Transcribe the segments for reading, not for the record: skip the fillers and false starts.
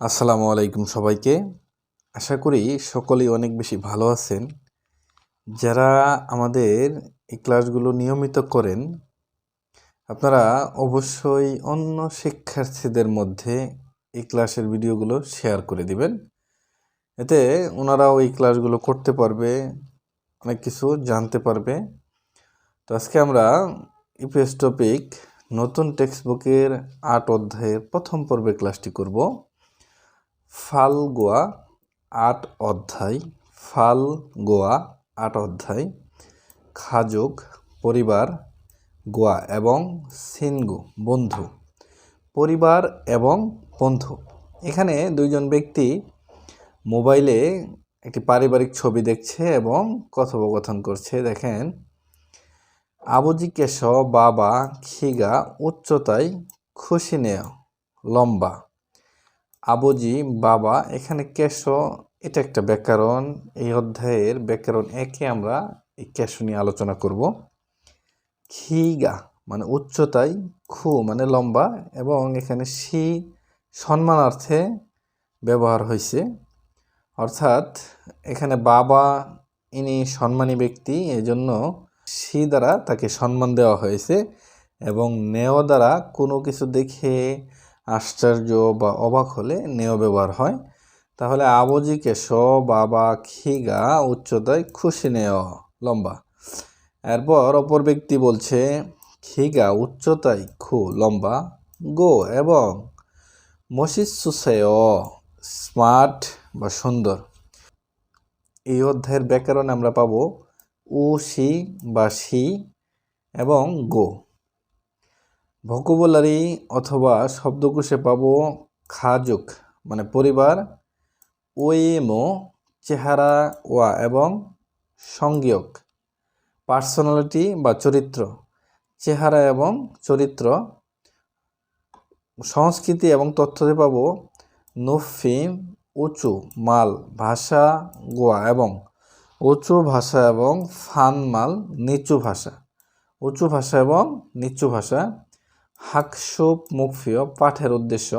আসসালামু আলাইকুম সবাইকে। আশা করি সকলেই অনেক বেশি ভালো আছেন। যারা আমাদের এই ক্লাসগুলো নিয়মিত করেন, আপনারা অবশ্যই অন্য শিক্ষার্থীদের মধ্যে এই ক্লাসের ভিডিওগুলো শেয়ার করে দিবেন। এতে ওনারাও এই ক্লাসগুলো করতে পারবে, অনেক কিছু জানতে পারবে। তো আজকে আমরা ইপিএস টপিক নতুন টেক্সট বুকের ৮ অধ্যায়ের প্রথম পর্বে ক্লাসটি করব। ফাল গোয়া ৮ অধ্যায়, ফাল গোয়া ৮ অধ্যায়, খাজুক পরিবার, গোয়া এবং সিনগু বন্ধু। পরিবার এবং বন্ধু, এখানে দুইজন ব্যক্তি মোবাইলে একটি পারিবারিক ছবি দেখছে এবং কথোপকথন করছে। দেখেন, আবুজি কেশ বাবা খিগা উচ্চতায় খুশি নেয় লম্বা। আবুজি বাবা, এখানে কেশ এটা একটা ব্যাকরণ। এই অধ্যায়ের ব্যাকরণ একে আমরা এই কেশ নিয়ে আলোচনা করব। খিগা মানে উচ্চতায়, খু মানে লম্বা এবং এখানে সি সম্মানার্থে ব্যবহার হয়েছে, অর্থাৎ এখানে বাবা ইনি সম্মানী ব্যক্তি, এই জন্য সি দ্বারা তাকে সম্মান দেওয়া হয়েছে এবং নেও দ্বারা কোনো কিছু দেখে আশ্চর্য বা অবাক হলে নেও ব্যবহার হয়। তাহলে আবুজি কেশ বাবা খিগা উচ্চতায় খুশি নেও লম্বা। এরপর অপর ব্যক্তি বলছে খিগা উচ্চতায় খু লম্বা গো এবং মশিসুসেয় স্মার্ট বা সুন্দর। এই অধ্যায়ের ব্যাকরণে আমরা পাবো উ সি বা সি এবং গো। ভোকাবুলারি অথবা শব্দকোষে পাবো খাজুক মানে পরিবার, ওয়েমো চেহারা ওয়া এবং সংজ্ঞক পার্সোনালিটি বা চরিত্র, চেহারা এবং চরিত্র। সংস্কৃতি এবং তথ্যতে পাবো নুফিম উঁচু মাল ভাষা গোয়া এবং উঁচু ভাষা এবং ফান মাল নিচু ভাষা, উঁচু ভাষা এবং নিচু ভাষা। হাকসুপ মুখফিয় পাঠের উদ্দেশ্য।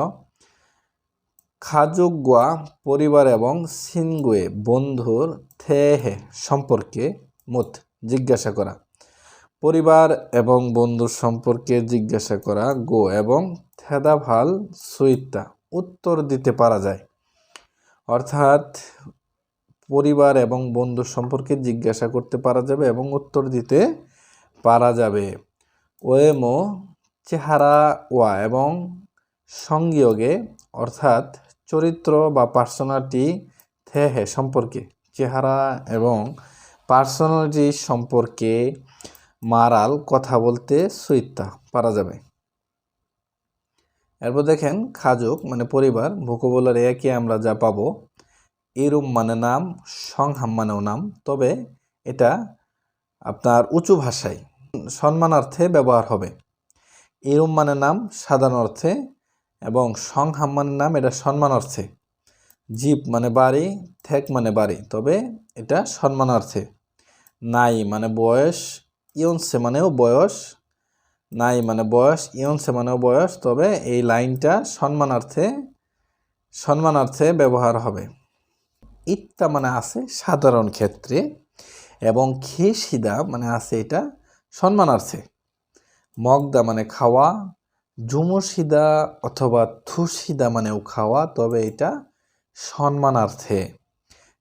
খাজুক গোয়া পরিবার এবং সিনগুয়ে বন্ধুর থেহে সম্পর্কে মুত জিজ্ঞাসা করা, পরিবার এবং বন্ধুর সম্পর্কে জিজ্ঞাসা করা। গো এবং থেদা ভাল সুইতা উত্তর দিতে পারা যায়, অর্থাৎ পরিবার এবং বন্ধুর সম্পর্কে জিজ্ঞাসা করতে পারা যাবে এবং উত্তর দিতে পারা যাবে। ওয়েমো চেহারা ওয়া এবং সংযোগে, অর্থাৎ চরিত্র বা পার্সোনালিটি থেহে সম্পর্কে, চেহারা এবং পার্সোনালিটি সম্পর্কে মারাল কথা বলতে সুইতা পারা যাবে। এরপর দেখেন খাজুক মানে পরিবার। ভোকাবুলারি একে আমরা যা পাবো ইরুম মানে নাম, সংহাম মানেও নাম, তবে এটা আপনার উঁচু ভাষায় সম্মানার্থে ব্যবহার হবে। ইরুম মানে নাম সাধারণ অর্থে এবং সংহাম মানে নাম এটা সম্মানার্থে। জিপ মানে বাড়ি, থেক মানে বাড়ি, তবে এটা সম্মানার্থে। নাই মানে বয়স, ইয়নসে মানেও বয়স, নাই মানে বয়স, ইয়নসে মানেও বয়স, তবে এই লাইনটা সম্মানার্থে ব্যবহার হবে। ইত্তা মানে আছে সাধারণ ক্ষেত্রে এবং খেসিদা মানে আছে এটা সম্মানার্থে। মগদা মানে খাওয়া, জুমুসিদা অথবা থুসিদা মানেও খাওয়া, তবে এটা সম্মানার্থে।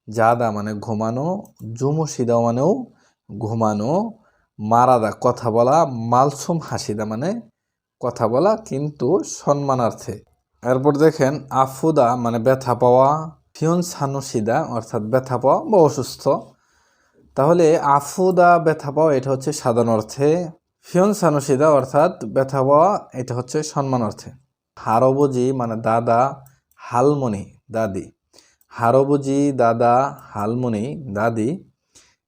জাদা মানে ঘুমানো, জুমুসিদা মানেও ঘুমানো। মারাদা কথা বলা, মালসুম হাসিদা মানে কথা বলা কিন্তু সম্মানার্থে। এরপর দেখেন আফুদা মানে ব্যথা পাওয়া, ফিউন সানুসিদা অর্থাৎ ব্যথা পাওয়া বা অসুস্থ। তাহলে আফুদা ব্যথা পাওয়া এটা হচ্ছে সাধারণ অর্থে, ফিউন সানুসিদা অর্থাৎ ব্যথা পাওয়া এটা হচ্ছে সম্মান অর্থে। হারবুজি মানে দাদা, হালমনি দাদি, হারবুজি দাদা, হালমনি দাদি।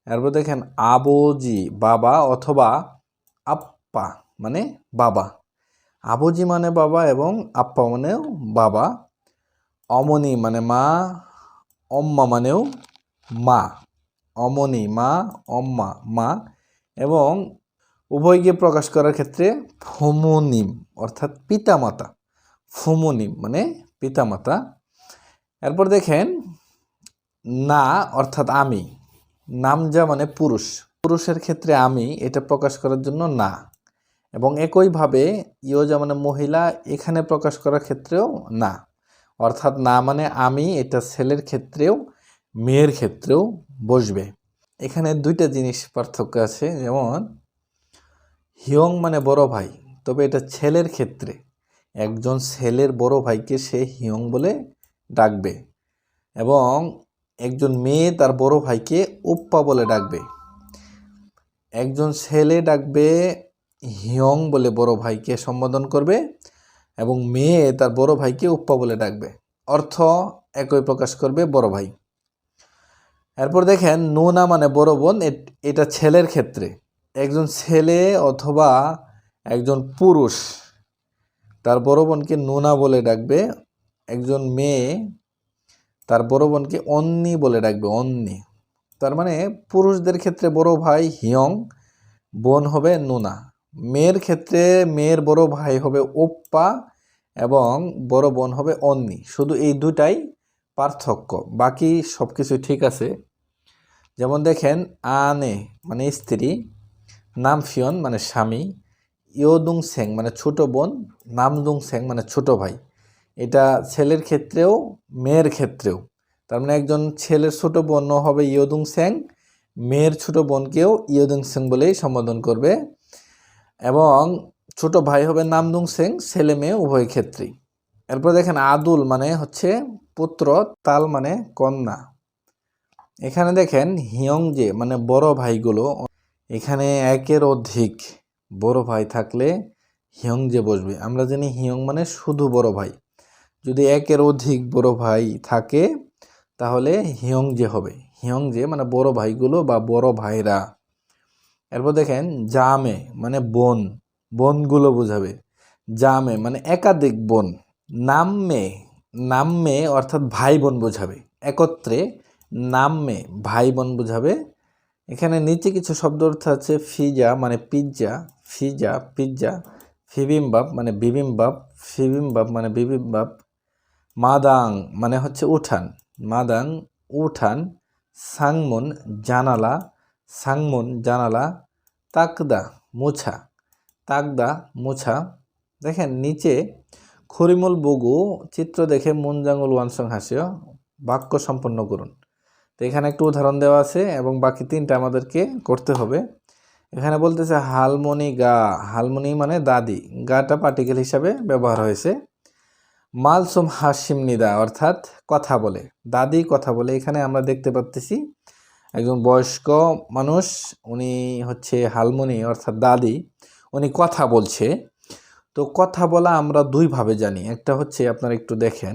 এরপর দেখেন আবুজি বাবা অথবা আপ্পা মানে বাবা, আবুজি মানে বাবা এবং আপ্পা মানেও বাবা। অমনি মানে মা, অম্মা মানেও মা, অমনি মা, অম্মা মা। এবং উভয়কে প্রকাশ করার ক্ষেত্রে ফুমুনিম অর্থাৎ পিতামাতা, ফুমুনিম মানে পিতামাতা। এরপর দেখেন না অর্থাৎ আমি, নামজা মানে পুরুষ, পুরুষের ক্ষেত্রে আমি এটা প্রকাশ করার জন্য না, এবং একইভাবে ইয়োজা মানে মহিলা, এখানে প্রকাশ করার ক্ষেত্রেও না, অর্থাৎ না মানে আমি, এটা ছেলের ক্ষেত্রেও মেয়ের ক্ষেত্রেও বসবে। এখানে দুইটা জিনিস পার্থক্য আছে, যেমন হিয়ং মানে বড় ভাই, তবে এটা ছেলের ক্ষেত্রে একজন ছেলের বড় ভাইকে সে হিয়ং বলে ডাকবে, এবং একজন মেয়ে তার বড় ভাইকে ওপ্পা বলে ডাকবে। একজন ছেলে ডাকবে হিয়ং বলে বড় ভাইকে সম্বোধন করবে, এবং মেয়ে তার বড় ভাইকে ওপ্পা বলে ডাকবে, অর্থ একই প্রকাশ করবে বড় ভাই। এরপর দেখেন নোনা মানে বড় বোন, এটা ছেলের ক্ষেত্রে একজন ছেলে অথবা একজন পুরুষ তার বড় বোনকে নোনা বলে ডাকবে, একজন মেয়ে তার বড় বোনকে অন্নি বলে ডাকবে, অন্নি। তার মানে পুরুষদের ক্ষেত্রে বড় ভাই হিয়ং, বোন হবে নোনা। মেয়ের ক্ষেত্রে মেয়ের বড় ভাই হবে ওপ্পা এবং বড় বোন হবে অন্নি। শুধু এই দুটাই পার্থক্য, বাকি সব কিছু ঠিক আছে। যেমন দেখেন আনে মানে স্ত্রী, নামফিয়ন মানে স্বামী, ইয়োদুং সেং মানে ছোট বোন, নামদুং সেং মানে ছোট ভাই। এটা ছেলের ক্ষেত্রেও মেয়ের ক্ষেত্রেও, তার মানে একজন ছেলের ছোট বোন হবে ইয়োদুং সেং, মেয়ের ছোট বোনকেও ইয়োদুং সেং বলেই সম্বোধন করবে, এবং ছোট ভাই হবে নামদুং সেং, ছেলে মেয়ে উভয় ক্ষেত্রেই। এরপর দেখেন আদুল মানে হচ্ছে পুত্র, তাল মানে কন্যা। এখানে দেখেন হিয়ংজে মানে বড় ভাইগুলো, এখানে একের অধিক বড় ভাই থাকলে হিয়ংজে বসবে। আমরা জানি হিয়ং মানে শুধু বড় ভাই, যদি একের অধিক বড় ভাই থাকে তাহলে হিয়ংজে হবে। হিয়ংজে মানে বড় ভাইগুলো বা বড় ভাইরা। এরপর দেখেন জামে মানে বোন, বোনগুলো বোঝাবে। জামে মানে একাধিক বোন। নামমে, নামমে অর্থাৎ ভাই বোন বোঝাবে, একত্রে নামমে ভাই বোন বোঝাবে। এখানে নিচে কিছু শব্দ অর্থ আছে, ফিজা মানে পিৎজা, ফিজা পিৎজা, ফিবিমবাপ মানে বিবিমবাপ, ফিবিমবাপ মানে বিবিমবাপ, মাদাং মানে হচ্ছে উঠান, মাদাং উঠান, সাংমুন জানালা, সাংমুন জানালা, তাকদা মোছা, তাকদা মোছা। দেখেন নিচে খরিমুল বগু চিত্র দেখে মুনজাঙ্গুল ওয়ানসং হাসিও বাক্য সম্পন্ন করুন। তো এখানে একটু উদাহরণ দেওয়া আছে এবং বাকি তিনটা আমাদেরকে করতে হবে। এখানে বলতেছে হালমনি গা, হালমনি মানে দাদি, গাটা পার্টিকেল হিসাবে ব্যবহার হয়েছে। মালসুম হাসিম নিদা অর্থাৎ কথা বলে, দাদি কথা বলে। এখানে আমরা দেখতে পাচ্ছি একজন বয়স্ক মানুষ, উনি হচ্ছে হালমনি অর্থাৎ দাদি, উনি কথা বলছে। তো কথা বলা আমরা দুইভাবে জানি, একটা হচ্ছে আপনারা একটু দেখেন,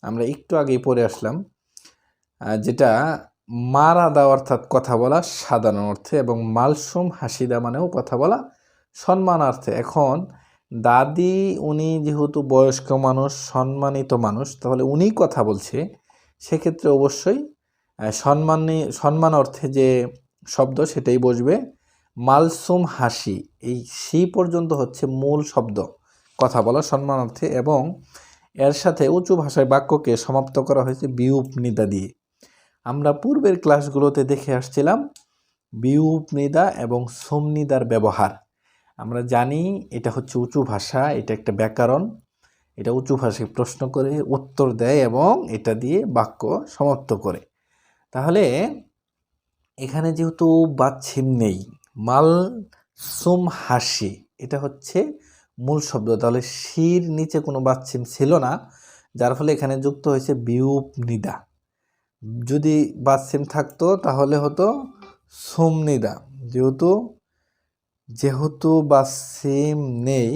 আমরা একটু আগেই পড়ে আসলাম, যেটা মারাদা অর্থাৎ কথা বলা সাধারণ অর্থে, এবং মালসুম হাসিদা মানেও কথা বলা সম্মানার্থে। এখন দাদি উনি যেহেতু বয়স্ক মানুষ, সম্মানিত মানুষ, তাহলে উনি কথা বলছে, সেক্ষেত্রে অবশ্যই সম্মান অর্থে যে শব্দ সেটাই বসবে। মালসুম হাসি, এই সি পর্যন্ত হচ্ছে মূল শব্দ কথা বলা সম্মানার্থে, এবং এর সাথে উঁচু ভাষায় বাক্যকে সমাপ্ত করা হয়েছে বিউপ নিদা দিয়ে। আমরা পূর্বের ক্লাসগুলোতে দেখে আসছিলাম বিউপ নিদা এবং সুমনিদার ব্যবহার। আমরা জানি এটা হচ্ছে উঁচু ভাষা, এটা একটা ব্যাকরণ, এটা উঁচু ভাষায় প্রশ্ন করে উত্তর দেয় এবং এটা দিয়ে বাক্য সমাপ্ত করে। তাহলে এখানে যেহেতু বাচ্ছিম নেই, মাল সুম হাসি এটা হচ্ছে মূল শব্দ, তাহলে শির নিচে কোনো বাচ্ছিম ছিল না, যার ফলে এখানে যুক্ত হয়েছে বিউপ নিদা। যদি বাচ্ছিম থাকতো তাহলে হতো সুমনিদা, যেহেতু বাচ্ছিম নেই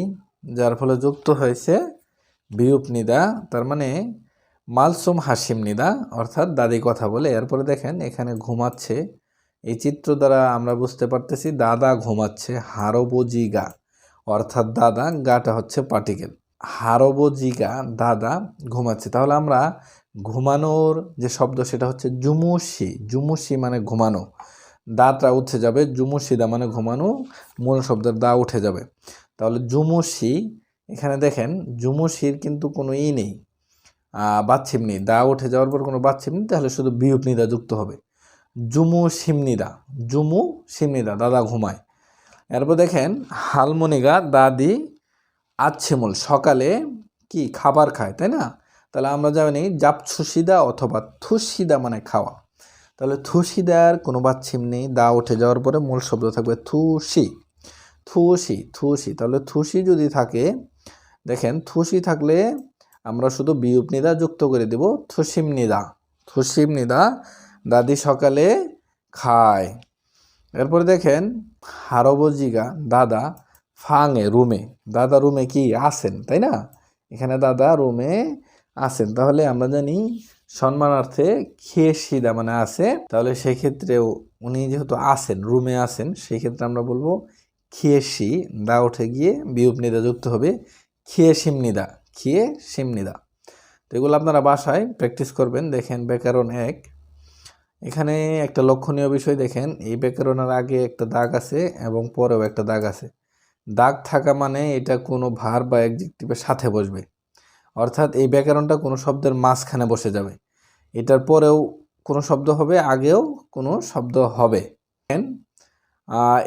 যার ফলে যুক্ত হয়েছে বিউপ নিদা, তার মানে মালসুম হাসিম নিদা অর্থাৎ দাদি কথা বলে। এরপরে দেখেন এখানে ঘুমাচ্ছে, এই চিত্র দ্বারা আমরা বুঝতে পারতেছি দাদা ঘুমাচ্ছে। হারবোজিগা অর্থাৎ দাদা, গাটা হচ্ছে পার্টিকেল, হারবোজিগা দাদা ঘুমাচ্ছে। তাহলে আমরা ঘুমানোর যে শব্দ সেটা হচ্ছে জুমুশি, জুমুশি মানে ঘুমানো, দাটা উঠে যাবে, জুমুশিদা মানে ঘুমানো, মূল শব্দের দা উঠে যাবে। তাহলে জুমুশি, এখানে দেখেন জুমুশির কিন্তু কোনো ই নেই, বাচ্ছিমনি, দা উঠে যাওয়ার পর কোনো বাচ্ছিমনি, তাহলে শুধু বিউপ নিদা যুক্ত হবে। জুমু সিমনিদা, জুমু সিমনিদা, দাদা ঘুমায়। এরপর দেখেন হালমনিগা, দাদি আচ্ছেমুল, সকালে কি খাবার খায়, তাই না? তাহলে আমরা জানি জাপছুসিদা অথবা থুসিদা মানে খাওয়া। তাহলে থুসিদার কোনো বাচ্ছিম নেই, দা উঠে যাওয়ার পরে মূল শব্দ থাকবে থুসি, থুসি, থুসি। তাহলে থুসি যদি থাকে, দেখেন থুসি থাকলে আমরা শুধু বিউপ নিদা যুক্ত করে দেব, থুসিম নিদা, থুসিম নিদা, দাদি সকালে খায়। এরপরে দেখেন হারবজিগা, দাদা ফাঙে, রুমে, দাদা রুমে কি আসেন, তাই না? এখানে দাদা রুমে আসেন, তাহলে আমরা জানি সম্মানার্থে খেয়েশিদা মানে আছে, তাহলে সেক্ষেত্রে উনি যেহেতু আসেন, রুমে আসেন, সেই ক্ষেত্রে আমরা বলবো খেয়েশি, দা উঠে গিয়ে বিউপ নিদা যুক্ত হবে, খেয়ে সিমনিদা, খেয়ে সিমনিদা। তো এগুলো আপনারা বাসায় প্র্যাকটিস করবেন। দেখেন ব্যাকরণ 1, এখানে একটা লক্ষণীয় বিষয় দেখেন, এই ব্যাকরণের আগে একটা দাগ আছে এবং পরেও একটা দাগ আছে। দাগ থাকা মানে এটা কোনো ভার বা অ্যাডজেক্টিভের সাথে বসবে, অর্থাৎ এই ব্যাকরণটা কোনো শব্দের মাঝখানে বসে যাবে। এটার পরেও কোনো শব্দ হবে, আগেও কোনো শব্দ হবে।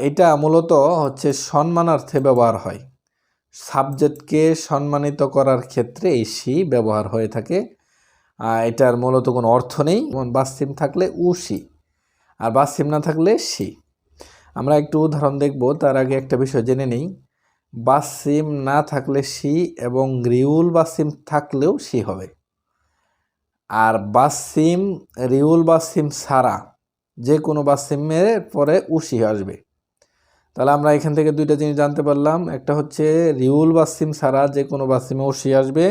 এটা মূলত হচ্ছে সম্মানার্থে ব্যবহার হয়। সাবজেক্টকে সম্মানিত করার ক্ষেত্রে এই সি ব্যবহার হয়ে থাকে। এটার মূলত কোনো অর্থ নেই, যেমন বাসিম থাকলে উসি, আর বাসিম না থাকলে সি। আমরা একটু উদাহরণ দেখব, তার আগে একটা বিষয় জেনে নেই। বাসিম না থাকলে সি এবং রিউল বাসিম থাকলেও সি হবে। আর বাসিম, রিউল বাসিম ছাড়া যে কোনো বাসিমের পরে উসি আসবে। তাহলে আমরা এখান থেকে দুইটা জিনিস জানতে পারলাম, একটা হচ্ছে রিউল বাসিম ছাড়া যে কোনো বাসিমে উসি আসবে,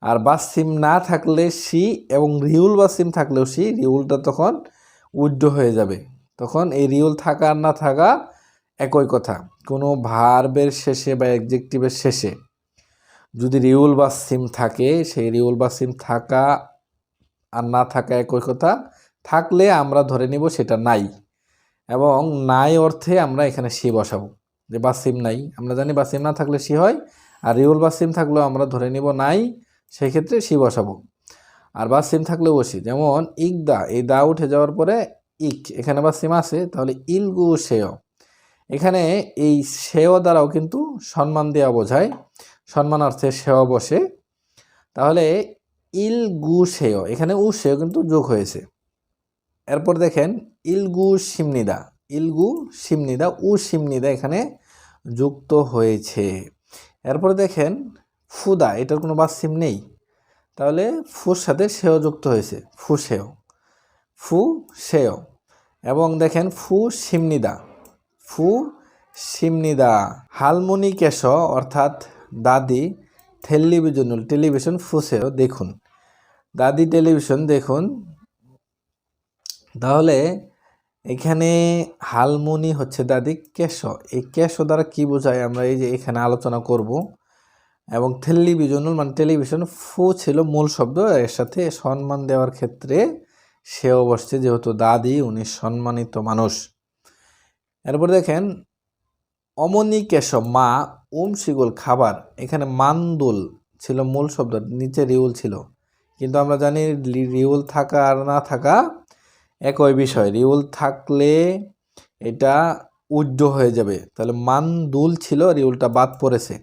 আর বাসিম না থাকলে সি এবং রিউল বাসিম থাকলেও সি, রিউলটা তখন উড্ড হয়ে যাবে। তখন এই রিউল থাকা আর না থাকা একই কথা। কোনো ভার্বের শেষে বা অ্যাডজেক্টিভের শেষে যদি রিউল বাসিম থাকে, সেই রিউল বাসিম থাকা আর না থাকা একই কথা। থাকলে আমরা ধরে নিব সেটা নাই, এবং নাই অর্থে আমরা এখানে সি বসাবো, যে বাসিম নাই। আমরা জানি বাসিম না থাকলে সি হয়, আর রিউল বাসিম থাকলেও আমরা ধরে নিব নাই, সেই ক্ষেত্রে সি বসাবো। আর বাসিম থাকলেও বসি, যেমন ইকদা, এই দা উঠে যাওয়ার পরে ইক, এখানে বাসিম আছে, তাহলে ইলগু সেয়। এখানে এই সেয় দ্বারাও কিন্তু সম্মান দেওয়া বোঝায়, সম্মানার্থে সেয় বসে। তাহলে ইলগু সেয়, এখানে উ সেয় কিন্তু যোগ হয়েছে। এরপর দেখেন ইলগু সিমনিদা, ইলগু সিমনিদা, উ সিমনিদা এখানে যুক্ত হয়েছে। এরপর দেখেন ফুদা, এটার কোনো বাসিম নেই, তাহলে ফুর সাথে সেও যুক্ত হয়েছে, ফু সেও, ফু সেও। এবং দেখেন ফু সিমনিদা, ফু সিমনিদা। হালমনি কেশ অর্থাৎ দাদি টেলিভিশন, টেলিভিশন ফুসেও দেখুন, দাদি টেলিভিশন দেখুন। তাহলে এখানে হালমনি হচ্ছে দাদি, কেশ, এই কেশ দ্বারা কি বোঝায় আমরা এই যে এখানে আলোচনা করব। এবং টেলিভিশন মানে টেলিভিশন, ফু ছিল মূল শব্দ, এর সাথে সম্মান দেওয়ার ক্ষেত্রে সেও বসছে, যেহেতু দাদি উনি সম্মানিত মানুষ। এরপর দেখেন অমনি কেশ, মা শিগুল খাবার, এখানে মান্দুল ছিল মূল শব্দ, নিচে রিউল ছিল, কিন্তু আমরা জানি রিউল থাকা আর না থাকা একই বিষয়। রিউল থাকলে এটা উড্ড হয়ে যাবে, তাহলে মানদুল ছিল, রিউলটা বাদ পড়েছে,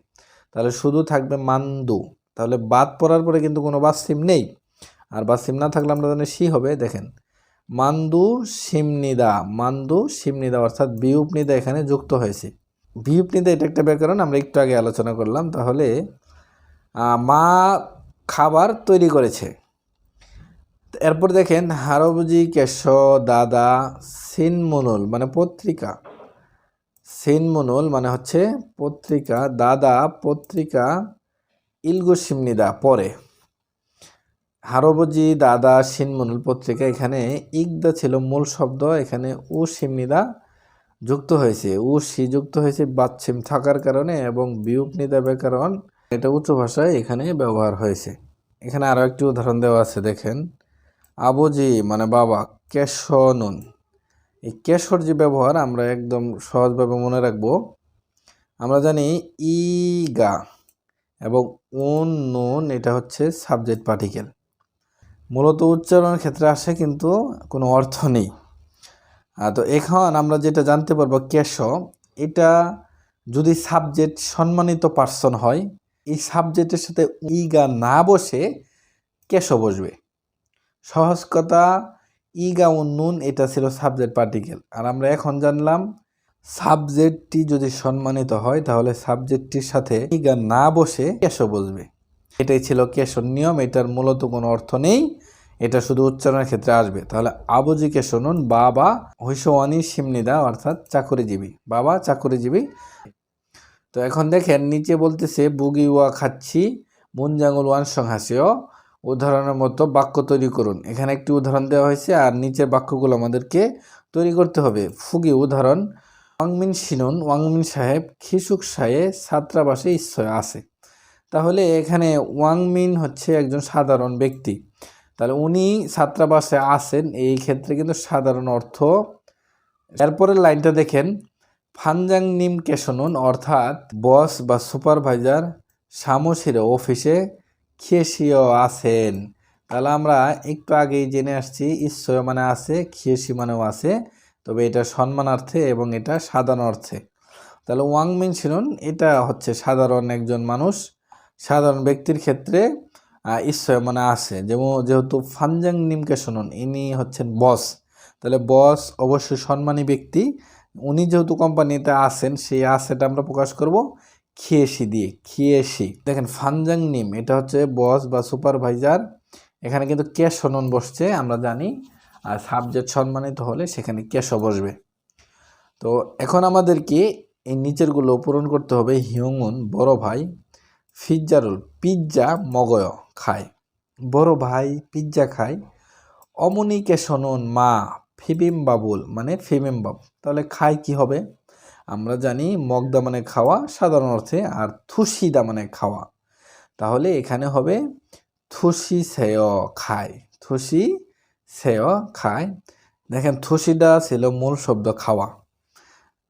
তাহলে শুধু থাকবে মান্দু। তাহলে বাদ পড়ার পরে কিন্তু কোনো বাসিম নেই, আর বাসিম না থাকলে আমরা জানি সি হবে। দেখেন মান্দু সিমনিদা, মান্দু সিমনিদা, অর্থাৎ বিউপ নিদা এখানে যুক্ত হয়েছে। বিউপ নিদা এটা একটা ব্যাকরণ, আমরা একটু আগে আলোচনা করলাম। তাহলে মা খাবার তৈরি করেছে। এরপর দেখেন হারবজি কেশ, দাদা সিনমনুল মানে পত্রিকা, সিনমনুল মানে হচ্ছে পত্রিকা, দাদা পত্রিকা ইলগু সিমনিদা পরে। হারবজি, দাদা, সিনমনুল পত্রিকা, এখানে ইকদা ছিল মূল শব্দ, এখানে উ সিমনিদা যুক্ত হয়েছে, উ সি যুক্ত হয়েছে বাচ্ছিম থাকার কারণে, এবং বিউপ নিদা ব্যাকরণ, এটা উচ্চ ভাষায় এখানে ব্যবহার হয়েছে। এখানে আরও একটি উদাহরণ দেওয়া আছে, দেখেন আবুজি মানে বাবা, কেশনুন, এই কেশর যে ব্যবহার আমরা একদম সহজভাবে মনে রাখবো। আমরা জানি ইগা, এবং উন নুন এটা হচ্ছে সাবজেক্ট পার্টিকেল। মূলত উচ্চারণের ক্ষেত্রে আসে কিন্তু কোনো অর্থ নেই। তো এখন আমরা যেটা জানতে পারবো কেশ, এটা যদি সাবজেক্ট সম্মানিত পার্সন হয়, এই সাবজেক্টের সাথে ইগা না বসে কেশ বসবে। সহজ কথা, ইগা উন্নুন এটা ছিল সাবজেক্ট পার্টিকেল। আর আমরা এখন জানলাম সাবজেক্টটি যদি সম্মানিত হয় তাহলে সাবজেক্টটির সাথে ইগা না বসে কেশ বসবে। এটাই ছিল কেশর নিয়ম। এটার মূলত কোনো অর্থ নেই, এটা শুধু উচ্চারণের ক্ষেত্রে আসবে। তাহলে আবুজি কেশনুন বাবা হৈসওয়ানি সিমনিদা অর্থাৎ চাকরিজীবী, বাবা চাকরিজীবী। তো এখন দেখেন নিচে বলতেছে বুগি ওয়া খাচ্ছি মুনজাঙ্গুল ওয়ান সংহাসিও, উদাহরণের মতো বাক্য তৈরি করুন। এখানে একটি উদাহরণ দেওয়া হয়েছে আর নিচের বাক্যগুলো আমাদেরকে তৈরি করতে হবে। ফুগি উদাহরণ, ওয়াংমিন শিনুন ওয়াংমিন সাহেব খিসুক সায়ে ছাত্রাবাসে ইচ্ছয় আছে। তাহলে এখানে ওয়াংমিন হচ্ছে একজন সাধারণ ব্যক্তি, তাহলে উনি ছাত্রাবাসে আছেন, এই ক্ষেত্রে কিন্তু সাধারণ অর্থ। এরপরের লাইনটা দেখেন, ফানজাং নিম কেশনুন অর্থাৎ বস বা সুপারভাইজার সামসির অফিসে খিয়েসিও আছেন। তাহলে আমরা একটু আগেই জেনে আসছি ঈশ্বর মানে আছে, খিয়েসি মানেও আছে, তবে এটা সম্মানার্থে এবং এটা সাধারণ অর্থে। তাহলে ওয়াংমিন শিনুন এটা হচ্ছে সাধারণ একজন মানুষ, সাধারণ ব্যক্তির ক্ষেত্রে ঈশ্বর মানে আছে। যেহেতু ফানজাং নিমকে শুনুন ইনি হচ্ছেন বস, তাহলে বস অবশ্যই সম্মানী ব্যক্তি, উনি যেহেতু কোম্পানিতে আছেন সেই আছেটা আমরা প্রকাশ করব খিয়েসি দিয়ে, খিয়েসি। দেখেন ফানজাং নিম এটা হচ্ছে বস বা সুপারভাইজার, এখানে কিন্তু কেশনন বসছে আমরা জানি, আর সাবজেক্ট সম্মানিত হলে সেখানে কেশ বসবে। তো এখন আমাদেরকে এই নিচেরগুলো পূরণ করতে হবে। হিয়ংউন বড় ভাই ফিজ্জারুল পিৎজা মগয় খায়, বড় ভাই পিৎজা খায়। অমনি কেশনুন মা ফিবিম বাবুল মানে ফিবিম বাব, তাহলে খায় কি হবে? আমরা জানি মগদা মানে খাওয়া সাধারণ অর্থে, আর থুসিদা মানে খাওয়া, তাহলে এখানে হবে থুসি সেয় খায়, থুসি সেয় খায়। দেখেন থুসিদা ছিল মূল শব্দ খাওয়া,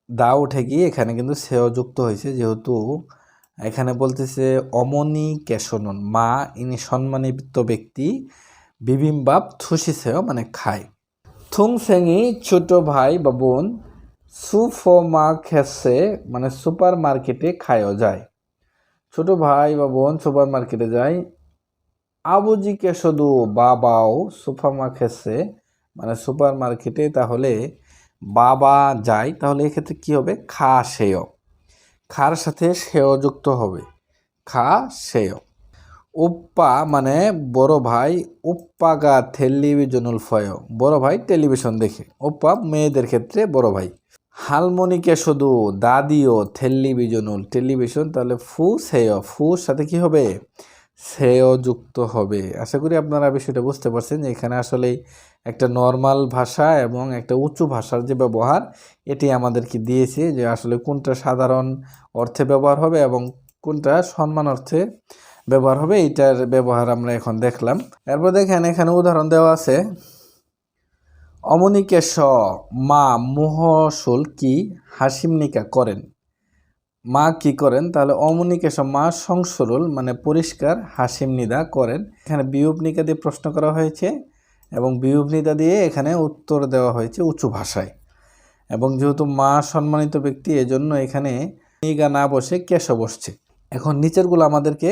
দা উঠে গিয়ে এখানে কিন্তু সেও যুক্ত হয়েছে, যেহেতু এখানে বলতেছে অমনি কেশনন মা ইনি সম্মানিত ব্যক্তি, বিবিম্বাপ থুসি সেও মানে খায়। থুং সেঙি ছোট ভাই বা বোন সুফমা খেসে মানে সুপার মার্কেটে খায়ও যায়, ছোট ভাই বা বোন সুপার মার্কেটে যায়। আবুজি কেশদু বাবাও সুফামা খেসে মানে সুপার মার্কেটে, তাহলে বাবা যায়, তাহলে এক্ষেত্রে কি হবে? খা সেয়, খার সাথে সেও যুক্ত হবে, খা সেয়। উপ্পা মানে বড় ভাই, উপ্পাগা টেলিভিশনুল ফয় বড় ভাই টেলিভিশন দেখে, উপ্পা মেয়েদের ক্ষেত্রে বড় ভাই। হালমনিকে শুধু দাদিও টেলিভিশনুল টেলিভিশন, তাহলে ফু সেয়, ফুর সাথে কি হবে? সেও যুক্ত হবে। আশা করি আপনারা বিষয়টা বুঝতে পারছেন যে এখানে আসলে একটা নর্মাল ভাষা এবং একটা উঁচু ভাষার যে ব্যবহার এটি আমাদেরকে দিয়েছে, যে আসলে কোনটা সাধারণ অর্থে ব্যবহার হবে এবং কোনটা সম্মান অর্থে ব্যবহার হবে, এইটার ব্যবহার আমরা এখন দেখলাম। এরপর দেখেন এখানে উদাহরণ দেওয়া আছে। অমনিকেশ মা মুহশুল কি হাসিমনিকা করেন, মা কি করেন? তাহলে অমনিকেশ মা সংসরুল মানে পরিষ্কার, হাসিম নিদা করেন। এখানে বিয়োগ নিকা দিয়ে প্রশ্ন করা হয়েছে এবং বিয়োগ নিদা দিয়ে এখানে উত্তর দেওয়া হয়েছে উঁচু ভাষায়, এবং যেহেতু মা সম্মানিত ব্যক্তি এজন্য এখানে নিগা না বসে কেশ বসছে। এখন নিচেরগুলো আমাদেরকে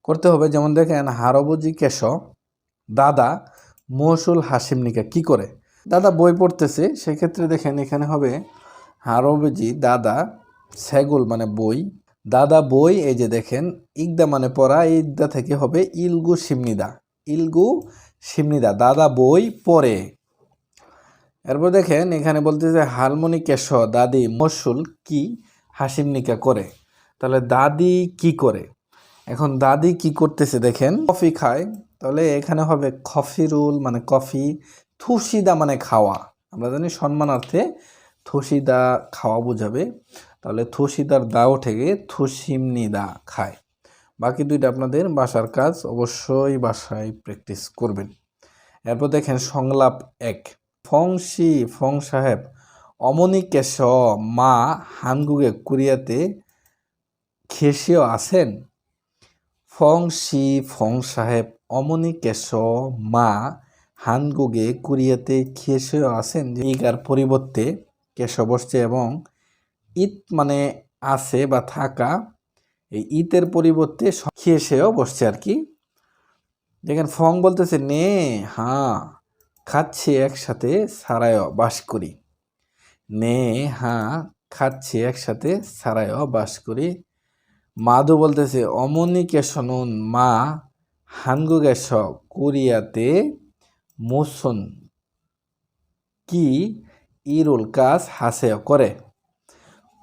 করতে হবে, যেমন দেখেন হারবজি কেশ দাদা মহসুল হাসিমনিকা কি করে? দাদা বই পড়তেছে, সেক্ষেত্রে দেখেন এখানে হবে হারবজি দাদা সেগুল মানে বই, দাদা বই, এই যে দেখেন ইগদা মানে পড়া, ইগদা থেকে হবে ইলগু সিমনিদা, ইলগু সিমনিদা, দাদা বই পড়ে। এরপর দেখেন এখানে বলতেছে হারমোনি কেশ দাদি মহসুল কি হাসিমনিকা করে, তাহলে দাদি কি করে? এখন দাদি কি করতেছে দেখেন কফি খায়, তাহলে এখানে হবে কফিরুল মানে কফি, থুসিদা মানে খাওয়া, আমরা জানি সম্মানার্থে থুসিদা খাওয়া বোঝাবে, তাহলে থুসিদার দাও থেকে থুসিমনিদা খায়। বাকি দুইটা আপনাদের বাসার কাজ, অবশ্যই বাসায় প্র্যাকটিস করবেন। এরপর দেখেন সংলাপ 1, ফংশি ফং সাহেব অমনি কেশ মা হানগুগে কোরিয়াতে খেসিও আছেন, ফং শি ফং সাহেব অমনি কেশ মা হানগুগে কোরিয়াতে খেয়েছেও আছেন, যে ইগার পরিবর্তে কেশ বসছে এবং ইত মানে আছে বা থাকা, এই ইতের পরিবর্তে খেয়েছেও বসছে আর কি। দেখেন ফং বলতেছে নে, হ্যাঁ, খাচ্ছি একসাথে সারায় বাস করি। নে, হ্যাঁ, খাচ্ছি একসাথে সারায় বাস করি। মাধু বলতেছে অমনিকে শুনুন মা হানগুগেস কোরিয়াতে মোসন কি ইরুল কাজ হাসেও করে।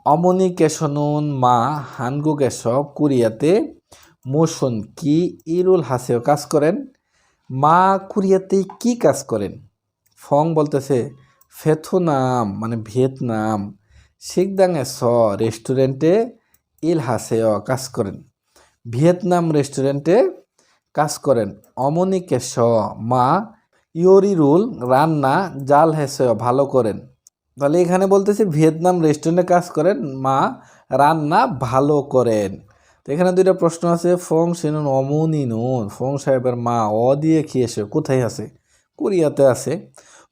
অমনিকে শুনুন মা হানগুগেস কোরিয়াতে মোসন কি ইরুল হাসেও কাজ করেন। মা কোরিয়াতে কি কাজ করেন? ফং বলতেছে ফেথুনাম মানে ভিয়েতনাম, শিকদাংয়ে রেস্টুরেন্টে ইল হাসেও কাজ করেন। ভিয়েতনাম রেস্টুরেন্টে কাজ করেন। অমনিকে মা ইয়োরিরুল রান্না জাল হেসেও ভালো করেন। তাহলে এখানে বলতেছে ভিয়েতনাম রেস্টুরেন্টে কাজ করেন, মা রান্না ভালো করেন। তো এখানে দুইটা প্রশ্ন আছে। ফং সিনুন অমনি নুন, ফং সাহেবের মা দিয়ে খেয়েছে, কোথায় আছে? কোরিয়াতে আছে।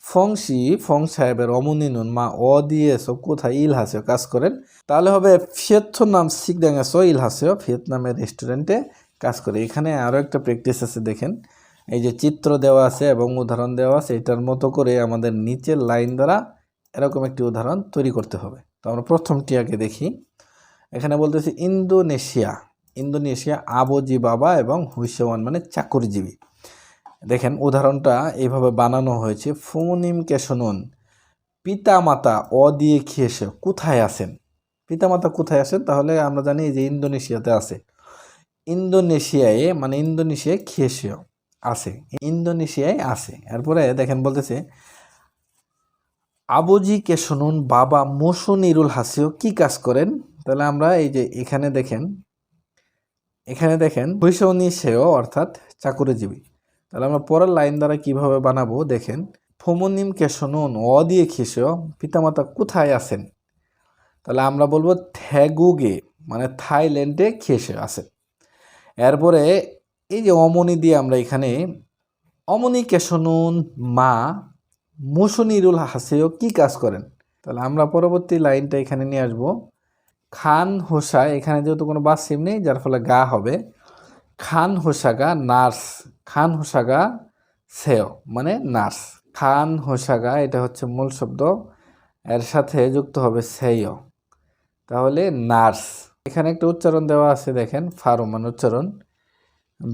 ফংশি ফং সাহেবের অমনি নুন মা দিয়ে সব কোথায় ইল হাসেও কাজ করেন। তাহলে হবে ভিয়েতনাম সিকদাংয়েসো ইল হাসেও ভিয়েতনামের রেস্টুরেন্টে কাজ করে। এখানে আরও একটা প্র্যাকটিস আছে, দেখেন এই যে চিত্র দেওয়া আছে এবং উদাহরণ দেওয়া আছে, এটার মতো করে আমাদের নিচের লাইন দ্বারা এরকম একটি উদাহরণ তৈরি করতে হবে। তো আমরা প্রথমটি আগে দেখি। এখানে বলতেছি ইন্দোনেশিয়া আবজি বাবা এবং হুইসেওয়ান মানে চাকরিজীবী। দেখেন উদাহরণটা এইভাবে বানানো হয়েছে। ফোনিমকে শুনুন পিতামাতা দিয়ে খেয়েছে, কোথায় আছেন? পিতামাতা কোথায় আছেন? তাহলে আমরা জানি যে ইন্দোনেশিয়াতে আছে। ইন্দোনেশিয়ায় মানে ইন্দোনেশিয়ায় খেয়েছে আছে, ইন্দোনেশিয়ায় আছে। এরপরে দেখেন বলতেছে আবুজিকে শুনুন বাবা মোসুনিরুল হাসিও কি কাজ করেন? তাহলে আমরা এই যে এখানে দেখেন হুইসনি সেও অর্থাৎ চাকুরিজীবী। তাহলে আমরা পরের লাইন দ্বারা কিভাবে বানাবো দেখেন। ফোমনিমকে শুনুন দিয়ে খেয়েছেও পিতামাতা কোথায় আছেন? তাহলে আমরা বলবো থ্যাগুগে মানে থাইল্যান্ডে খেয়েছে আছেন। এরপরে এই যে অমনি দিয়ে আমরা এখানে অমনিকে শুনুন মা মুসুনিরুল হাসেও কি কাজ করেন? তাহলে আমরা পরবর্তী লাইনটা এখানে নিয়ে আসবো। খান হোসা, এখানে যেহেতু কোনো বাসিম নেই যার ফলে গা হবে। খান হোসাগা নার্স, খান হোসাগা সেও মানে নার্স। খান হোসাগা এটা হচ্ছে মূল শব্দ, এর সাথে যুক্ত হবে সেও, তাহলে নার্স। এখানে একটা উচ্চারণ দেওয়া আছে, দেখেন ফারোমান উচ্চারণ,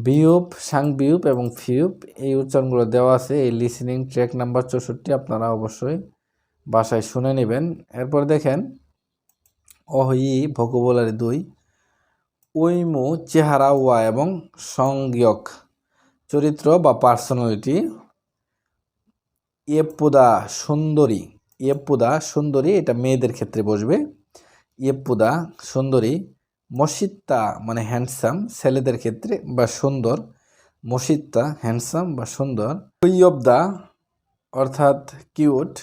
বিউপ সাংবিউপ এবং ফিউপ, এই উচ্চারণগুলো দেওয়া আছে এই লিসেনিং ট্র্যাক নাম্বার 64। আপনারা অবশ্যই বাসায় শুনে নেবেন। এরপর দেখেন অহি ভোকাবুলারি 2, ওইমু চেহারা ওয়া এবং সংজ্ঞক চরিত্র বা পার্সোনালিটি। ইয়েপুদা সুন্দরী, ইয়েপুদা সুন্দরী এটা মেয়েদের ক্ষেত্রে বসবে। ইয়েপুদা সুন্দরী। মসিত্তা মানে হ্যান্ডসাম ছেলেদের ক্ষেত্রে বা সুন্দর, মসিত্তা হ্যান্ডসাম বা সুন্দর। কুইয়বদা অর্থাৎ কিউট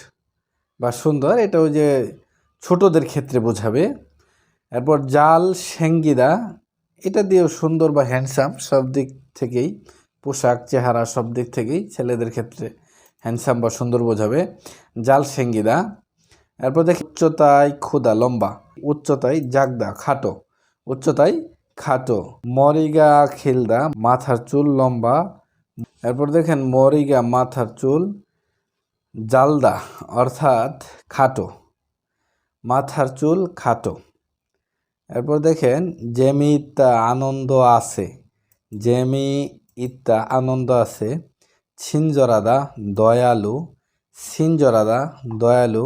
বা সুন্দর, এটা ওই যে ছোটদের ক্ষেত্রে বোঝাবে। এরপর জাল সেঙ্গিদা, এটা দিয়েও সুন্দর বা হ্যান্ডসাম সব দিক থেকেই, পোশাক চেহারা সব দিক থেকেই ছেলেদের ক্ষেত্রে হ্যান্ডসাম বা সুন্দর বোঝাবে, জাল সেঙ্গিদা। এরপর দেখি উচ্চতায় ক্ষুদা লম্বা, উচ্চতায় জাগদা খাটো, উচ্চতায় খাটো। মরিগা খিলদা মাথার চুল লম্বা। এরপর দেখেন মরিগা মাথার চুল, জালদা অর্থাৎ খাটো, মাথার চুল খাটো। এরপর দেখেন জেমি ইত্তা আনন্দ আছে, জেমি ইত্তা আনন্দ আছে। ছিনজরাদা দয়ালু, ছিনজরাদা দয়ালু।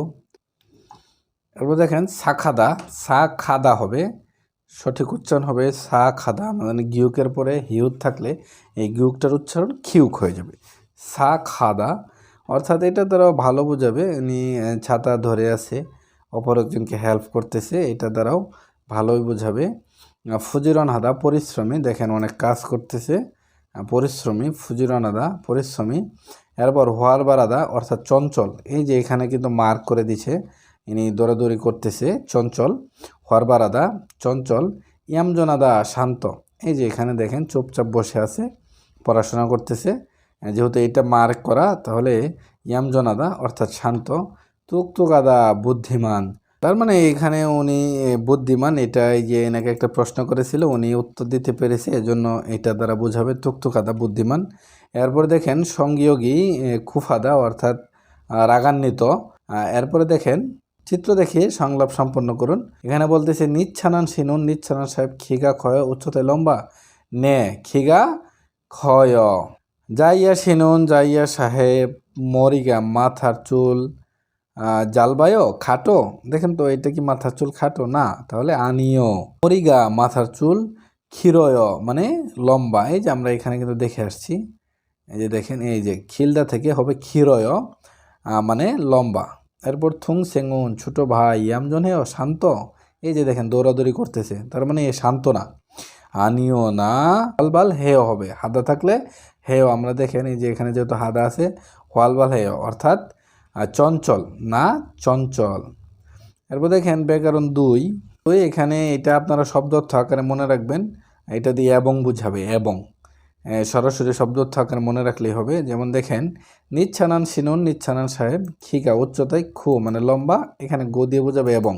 এরপর দেখেন সাখাদা, সা খাদা হবে, সঠিক উচ্চারণ হবে সা খাদা, মানে গিউকের পরে হিউক থাকলে এই গিউকটার উচ্চারণ খিউক হয়ে যাবে। সা খাদা অর্থাৎ এটা দ্বারাও ভালো বোঝাবে, উনি ছাতা ধরে আছে অপর একজনকে হেল্প করতেছে, এটা দ্বারাও ভালোই বোঝাবে। ফুজিরন হাদা পরিশ্রমী, দেখেন অনেক কাজ করতেছে, পরিশ্রমী। ফুজিরন হাদা পরিশ্রমী। এরপর হোয়ার বারাদা অর্থাৎ চঞ্চল, এই যে এখানে কিন্তু মার্ক করে দিছে, ইনি দৌড়াদৌড়ি করতেছে, চঞ্চল। হোয়ার বারাদা চঞ্চল। ইয়ামজনাদা শান্ত, এই যে এখানে দেখেন চুপচাপ বসে আছে, পড়াশোনা করতেছে। যেহেতু এটা মার্ক করা, তাহলে ইয়ামজনাদা অর্থাৎ শান্ত, তুকতুকাদা বুদ্ধিমান। তার মানে এখানে উনি বুদ্ধিমান, এটা এই যে এনাকে একটা প্রশ্ন করেছিল, উনি উত্তর দিতে পেরেছে, এজন্য এটা দ্বারা বোঝাবে তুকতুকাদা বুদ্ধিমান। এরপরে দেখেন সংযোগী খুফাদা অর্থাৎ রাগান্বিত। এরপরে দেখেন চিত্র দেখে সংলাপ সম্পন্ন করুন। এখানে বলতেছে নিচ্ছানান সিনুন, নিচ্ছানান সাহেব খিগা ক্ষয় উচ্চতায় লম্বা, নে খিগা ক্ষয়। যাইয়া সিনুন, যাইয়া সাহেব মরিগা মাথার চুল জালবায়ও খাটো। দেখেন তো এটা কি মাথার চুল খাটো? না, তাহলে আনিও। মরিগা মাথার চুল, ক্ষীরয় মানে লম্বা। এই যে আমরা এখানে কিন্তু দেখে আসছি, এই যে দেখেন এই যে খিলদা থেকে হবে ক্ষীরয় মানে লম্বা। এরপর থুং সেঙ্গুন ছোট ভাই, ইয়ামজনেও শান্ত। এই যে দেখেন দৌড়াদৌড়ি করতেছে, তার মানে এ শান্ত না। আনিও না, বালবাল হেও হবে, হাদা থাকলে হেও। আমরা দেখেন এই যে এখানে যেহেতু হাদা আছে, ওয়ালবাল হেও অর্থাৎ চঞ্চল না, চঞ্চল। এরপর দেখেন ব্যাকরণ 2। এখানে এটা আপনারা শব্দার্থ আকারে মনে রাখবেন, এটা দিয়ে এবং বুঝাবে, এবং সরাসরি শব্দার্থ আকারে মনে রাখলেই হবে। যেমন দেখেন নিচ্ছানান সিনুন, নিচ্ছানান সাহেব খিগা উচ্চতায় খু মানে লম্বা, এখানে গো দিয়ে বোঝাবে এবং।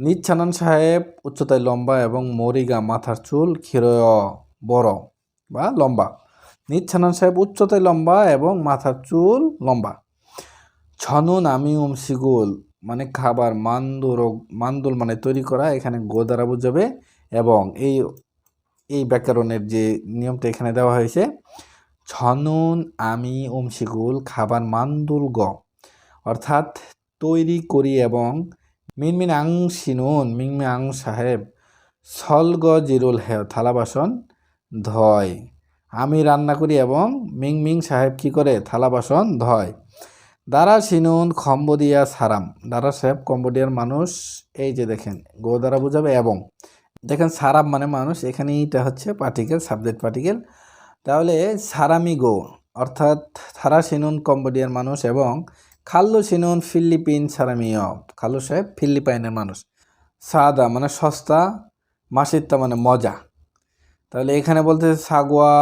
নিচ্ছানান সাহেব উচ্চতায় লম্বা এবং মরিগা মাথার চুল ক্ষীরয় বড় বা লম্বা। নিচ্ছানান সাহেব উচ্চতায় লম্বা এবং মাথার চুল লম্বা। ছনুন আমি সিগুল মানে খাবার, মান্দুল মানে তৈরি করা, এখানে গো দ্বারা বোঝাবে এবং। এই ব্যাকরণের যে নিয়মটা এখানে দেওয়া হয়েছে, ছনুন আমি সিগুল খাবার মান্দুল গ অর্থাৎ তৈরি করি এবং। মিনমিন আং সিনুন, মিনমিন আং সাহেব সলগ জিরুল হেও থালা বাসন ধয়। আমি রান্না করি এবং মিংমিং সাহেব কি করে? থালা বাসন ধয়। দারা সিনুন কম্বোডিয়া সারাম, দারা সাহেব কম্বোডিয়ার মানুষ। এই যে দেখেন গো দ্বারা বোঝাবে এবং। দেখেন সারাম মানে মানুষ, এখানে এটা হচ্ছে পার্টিকেল, সাবজেক্ট পার্টিকেল। তাহলে সারামি গো অর্থাৎ থারা সিনুন কম্বোডিয়ার মানুষ এবং খাল্লু সিনুন ফিলিপিন সারামিয়, খাল্লু সাহেব ফিলিপাইনের মানুষ। সাদা মানে সস্তা, মাসিত্তা মানে মজা। তাহলে এখানে বলতে সাগুয়া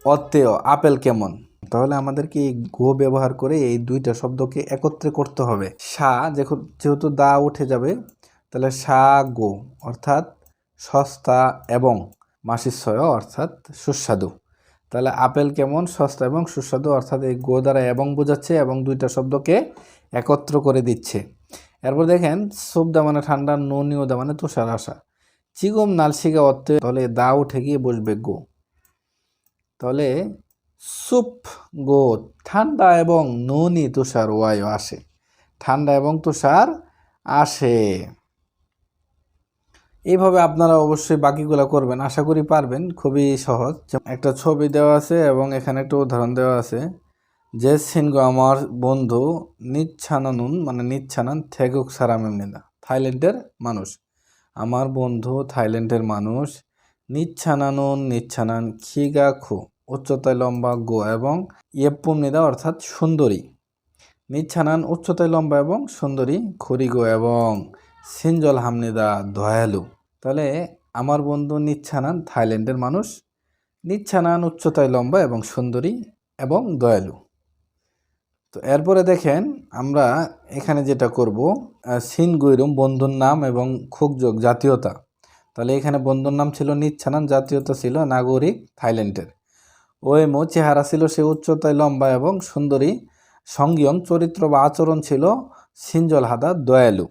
অত্তেয় আপেল কেমন। তাহলে আমাদেরকে এই গো ব্যবহার করে এই দুইটা শব্দকে একত্রে করতে হবে। সা যেহেতু দা উঠে যাবে, তাহলে সা গো অর্থাৎ সস্তা এবং মাসিস্বয় অর্থাৎ সুস্বাদু। তাহলে আপেল কেমন, সস্তা এবং সুস্বাদু, অর্থাৎ এই গো দ্বারা এবং বোঝাচ্ছে এবং দুইটা শব্দকে একত্র করে দিচ্ছে। এরপর দেখেন সুবদা মানে ঠান্ডা, ননিওদা মানে তুষার আসা। চিগম নালসিগা অর্থে, তাহলে দা উঠে গিয়ে বসবে গো। তাহলে সুপ গো ঠান্ডা এবং ননি তুষার ওয়ায়ু আসে, ঠান্ডা এবং তুষার আসে। এইভাবে আপনারা অবশ্যই বাকিগুলো করবেন, আশা করি পারবেন, খুবই সহজ। একটা ছবি দেওয়া আছে এবং এখানে একটা উদাহরণ দেওয়া আছে। যে সিনগো আমার বন্ধু নিচ্ছানানুন মানে নিচ্ছানান থেগুক সারামেমনিদা, থাইল্যান্ডের মানুষ। আমার বন্ধু থাইল্যান্ডের মানুষ। নিচ্ছানানুন নিচ্ছানান খিগা খু উচ্চতায় লম্বা গো এবং ইয়েপুমনিদা অর্থাৎ সুন্দরী। নিচ্ছানান উচ্চতায় লম্বা এবং সুন্দরী, খুরিগো এবং সিনজল হামনিদা দয়ালু। তাহলে আমার বন্ধু নিচ্ছানান থাইল্যান্ডের মানুষ, নিচ্ছানান উচ্চতায় লম্বা এবং সুন্দরী এবং দয়ালু। তো এরপরে দেখেন আমরা এখানে যেটা করব, সিন গুইরুম বন্ধুর নাম এবং খুকযোগ জাতীয়তা। তাহলে এখানে বন্ধুর নাম ছিল নিচ্ছানান, জাতীয়তা ছিল নাগরিক থাইল্যান্ডের। ওয়েমো চেহারা ছিল সে উচ্চতায় লম্বা এবং সুন্দরী। সঙ্গীয়ং চরিত্র বা আচরণ ছিল সিনজল হাদা দয়ালু।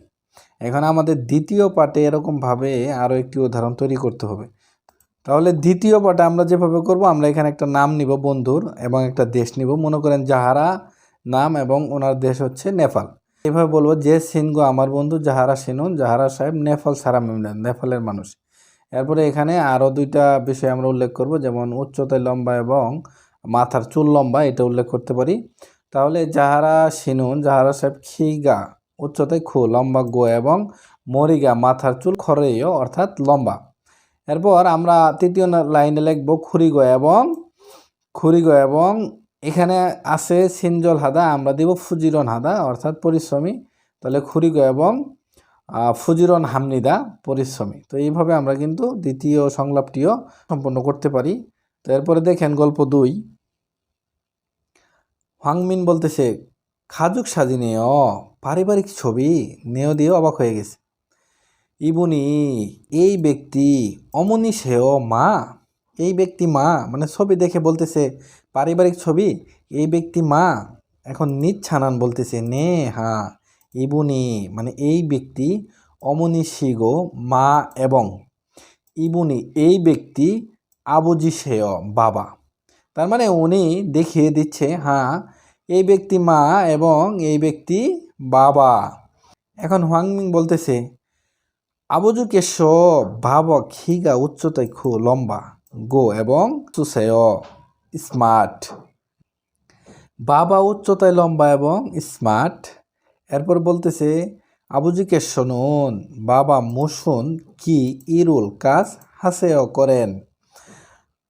এখন আমাদের দ্বিতীয় পার্টে এরকমভাবে আরও একটি উদাহরণ তৈরি করতে হবে। তাহলে দ্বিতীয় পার্টে আমরা যেভাবে করব, আমরা এখানে একটা নাম নিব বন্ধুর এবং একটা দেশ নিব। মনে করেন যাহারা নাম এবং ওনার দেশ হচ্ছে নেপাল। এভাবে বলবো যে সিনগো আমার বন্ধু যাহারা সিনুন, যাহারা সাহেব নেপাল সারা নেপালের মানুষ। এরপরে এখানে আরও দুইটা বিষয় আমরা উল্লেখ করব, যেমন উচ্চতায় লম্বা এবং মাথার চুল লম্বা, এটা উল্লেখ করতে পারি। তাহলে যাহারা সিনুন, যাহারা সাহেব খিগা উচ্চতায় খু লম্বা গো এবং মরিগা মাথার চুল খরেয় অর্থাৎ লম্বা। এরপর আমরা তৃতীয় লাইনে লিখব খুরিগো এবং এখানে আছে সিনজল হাদা, আমরা দিব ফুজিরন হাদা অর্থাৎ পরিশ্রমী। তাহলে খুরিগো এবং ফুজিরন হামনিদা পরিশ্রমী। তো এইভাবে আমরা কিন্তু দ্বিতীয় সংলাপটিও সম্পন্ন করতে পারি। তো এরপরে দেখেন গল্প 2। হোয়াংমিন বলতেছে খাজুক সাজি নেও, পারিবারিক ছবি নেও দিয়ে অবাক হয়ে গেছে। ইবুনি এই ব্যক্তি, অমনি সেও মা, এই ব্যক্তি মা, মানে ছবি দেখে বলতেছে পারিবারিক ছবি, এই ব্যক্তি মা। এখন নিচ্ছানান বলতেছে নে হা, ইবুনি মানে এই ব্যক্তি, অমনি শিগো মা এবং, ইবুনি এই ব্যক্তি, আবুজি সেও বাবা। তার মানে উনি দেখিয়ে দিচ্ছে হ্যাঁ এই ব্যক্তি মা এবং এই ব্যক্তি বাবা। এখন হোয়াংমিং বলতেছে আবুজু কেশ বাবা খিগা উচ্চতায় খু লম্বা গো এবং সুসেয় স্মার্ট। বাবা উচ্চতায় লম্বা এবং স্মার্ট। এরপর বলতেছে আবুজিকে শুনুন, বাবা মুসুন কি ইরুল কাজ হাসেও করেন।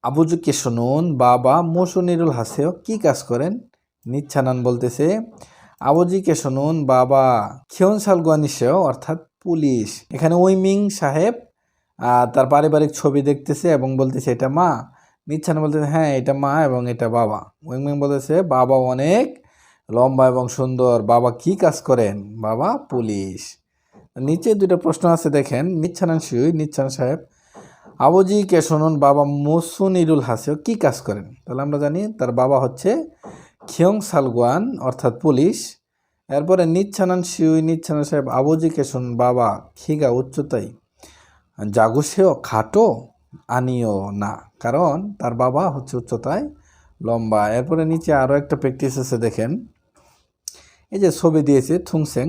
আবুজিকে শুনুন, বাবা মুসুন ইরুল হাসেও কি কাজ করেন। নিচ্ছানান বলতেছে আবুজিকে শুনুন, বাবা খিয়ন সালগুয়ানিসেও অর্থাৎ পুলিশ। এখানে উইমিং সাহেব তার পারিবারিক ছবি দেখতেছে এবং বলতেছে এটা মা। নিচ্ছানা বলতেছে হ্যাঁ এটা মা এবং এটা বাবা। উইমিং বলতেছে বাবা অনেক লম্বা এবং সুন্দর, বাবা কি কাজ করেন, বাবা পুলিশ। নিচে দুটো প্রশ্ন আছে দেখেন। নিচ্ছানান শিউই, নিচ্ছান সাহেব আবুজিকে শুনুন, বাবা মুসুন ইরুল হাসেও কি কাজ করেন। তাহলে আমরা জানি তার বাবা হচ্ছে খিয়ং সালগুয়ান অর্থাৎ পুলিশ। এরপরে নিচ্ছানান শিউই, নিচ্ছানান সাহেব আবুজিকে শুনুন, বাবা খিগা উচ্চতায় জাগুসেও খাটো আনিও না, কারণ তার বাবা হচ্ছে উচ্চতায় লম্বা। এরপরে নিচে আরও একটা প্র্যাকটিস আছে দেখেন। এই যে ছবি দিয়েছে থুংসেং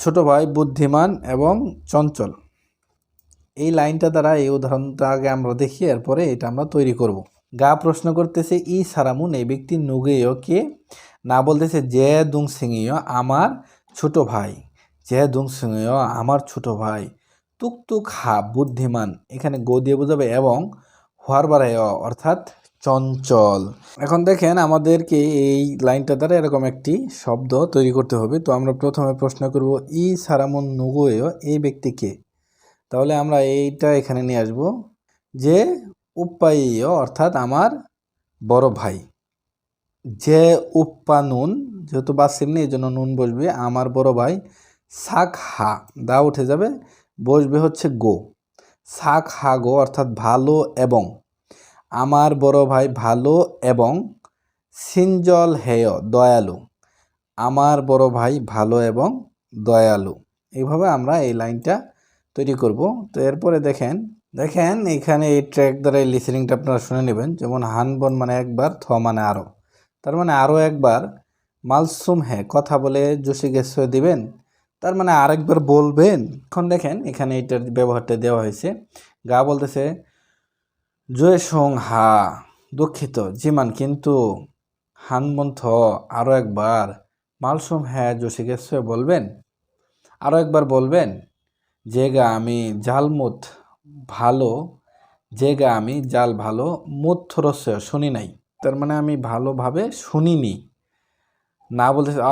ছোট ভাই বুদ্ধিমান এবং চঞ্চল। এই লাইনটা দ্বারা এই উদাহরণটা আগে আমরা দেখি, এরপরে এটা আমরা তৈরি করব। গা প্রশ্ন করতেছে ই সারামুন এই ব্যক্তি নুগেয় কে, না বলতেছে জে দুং সিংয় আমার ছোট ভাই, জে দুং সিংয় আমার ছোট ভাই। তুকতুক হা বুদ্ধিমান, এখানে গো দিয়ে বোঝাবে এবং হোয়ার বাড়ায় অর্থাৎ চঞ্চল। এখন দেখেন আমাদেরকে এই লাইনটা দ্বারা এরকম একটি শব্দ তৈরি করতে হবে। তো আমরা প্রথমে প্রশ্ন করব ই সারামুন নুগোয় এই ব্যক্তিকে। তাহলে আমরা এইটা এখানে নিয়ে আসব যে উপ্পাইয় অর্থাৎ আমার বড় ভাই। যে উপ্পা নুন, যেহেতু বাসিম নেই এই জন্য নুন বসবে, আমার বড় ভাই। সাক হা দা উঠে যাবে, বসবে হচ্ছে গো। সাক হা গো অর্থাৎ ভালো এবং, আমার বড় ভাই ভালো এবং সিনজল হেয় দয়ালু, আমার বড় ভাই ভালো এবং দয়ালু। এইভাবে আমরা এই লাইনটা তৈরি করব। তো এরপরে দেখেন এখানে এই ট্র্যাক দ্বারা এই লিসেনিংটা আপনারা শুনে নেবেন। যেমন হানবন মানে একবার, থ মানে আরও, তার মানে আরও একবার। মালসুম হ্যাঁ কথা বলে জোশি গেস দিবেন, তার মানে আরেকবার বলবেন। এখন দেখেন এখানে এটার ব্যবহারটা দেওয়া হয়েছে। গা বলতেছে জয় সং হা দুঃখিত জিমান কিন্তু, হানবন থ আরও একবার, মালসুম হ্যাঁ জোশি গেস বলবেন, আরও একবার বলবেন। জেগা আমি জালমুত ভালো, জেগা আমি জাল ভালো মুত থরস্য শুনি নাই, তার মানে আমি ভালোভাবে শুনিনি। না বলতেছে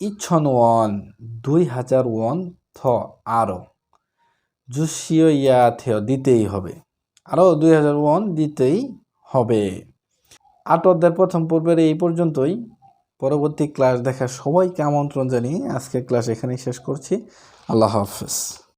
ইচ্ছন ওয়ান 2000 ওয়ান থ আরও, জুসিও ইয়া থেও দিতেই হবে, আরও 2000 ওয়ান দিতেই হবে। 8 অধ্যায়ের প্রথম পর্বের এই পর্যন্তই। পরবর্তী ক্লাস দেখার সবাইকে আমন্ত্রণ জানিয়ে আজকের ক্লাস এখানেই শেষ করছি। আল্লাহ হাফেজ।